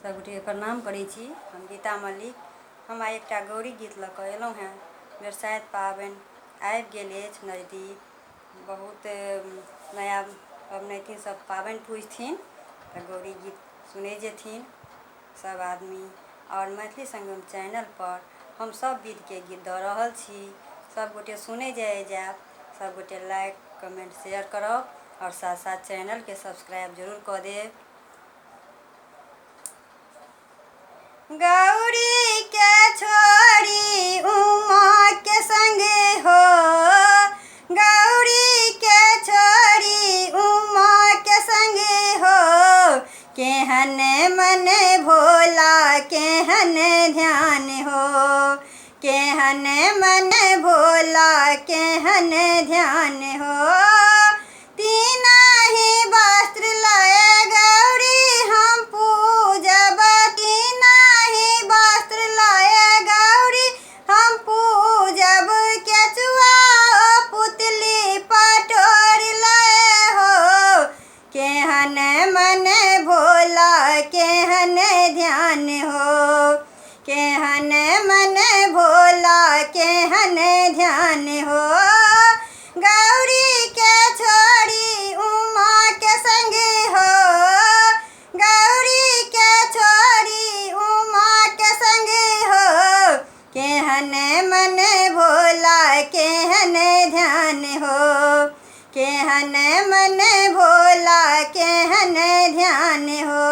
सबगोटे प्रणाम करै छी। हम गीता मल्लिक। हम आइ एकटा गौरी गीत लऽ कऽ अयलहुँ हेँ। बरसाइत पाबनि आबि गेल अछि नजदीक। बहुत नया पबनैतिन सब पाबनि पूजथिन तऽ गौरी गीत सुनै जेथिन सब आदमी। और मैथिली संगम चैनल पर हम सब विधके गीत दऽ रहल छी। सबगोटे सुनै जायब। सबगोटे लाइक कमेंट शेयर करब और साथ साथ चैनलके सब्सक्राइब जरूर कऽ देब। गौरी के छोड़ी उमा के संगे हो, गौरी के छोड़ी उमा के संगे हो, केहन मन भोला केहन ध्यान हो, केहन मन भोला केहन ध्यान हो। तीनहि वस्त्र लय गौरी हम पूजब, तीनहि वस्त्र लय गौरी हम पूजब, केचुआ पुतली पटोर लय हो, केहन मन भोला केहन ध्यान हो, केहन मन भोला केहन ध्यान हो। गौरी के छोड़ी उमा के संगे हो, गौरी के छोड़ी उमा के संगे हो, केहन मन भोला केहन ध्यान हो, केहन मन भोला केहन ध्यान हो।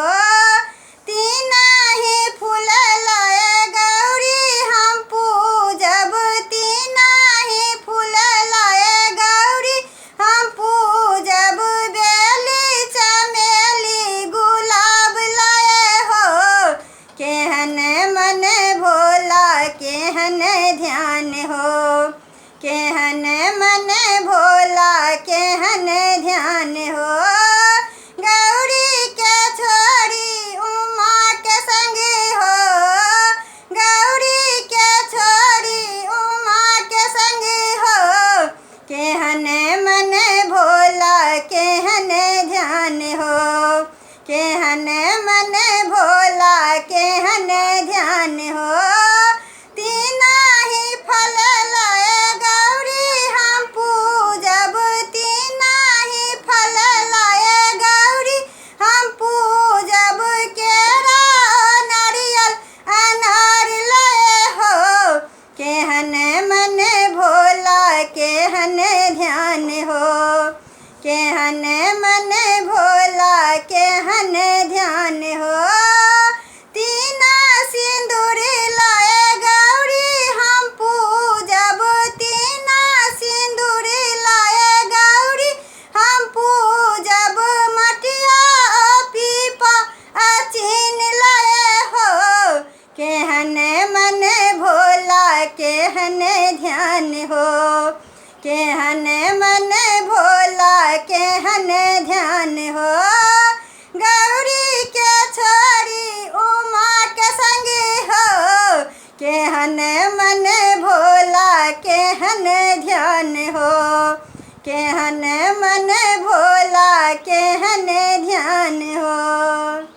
तीनहि फूल लय गौरी हम पूजब, तीनहि फूल लय गौरी हम पूजब, बेली चमेली गुलाब लय हो, केहन मन भोला केहन ध्यान हो, केहन मन भोला केहन ध्यान हो। गौरी के छोड़ी उमा के संगे हो, गौरी के छोड़ी उमा के संगे हो, केहन मन भोला केहन ध्यान हो, केहन मन भोला केहन ध्यान हो। तीनहि फल लय गौरी हम पूजब, तीनहि फल लय गौरी हम पूजब, केरा नारियल अनार लय हो, केहन मन भोला केहन ध्यान हो, केहन मन भोला केहन ध्यान हो। तीन सिंदूर लय गौरी हम पूजब, तीन सिंदूर लय गौरी हम पूजब, मटिया पीपा अचीन लय हो, केहन मन भोला केहन ध्यान हो, केहन मन भोला केहन ध्यान हो। गौरी के छोड़ी उमा के संगे हो, केहन मन भोला केहन ध्यान हो, केहन मन भोला केहन ध्यान हो।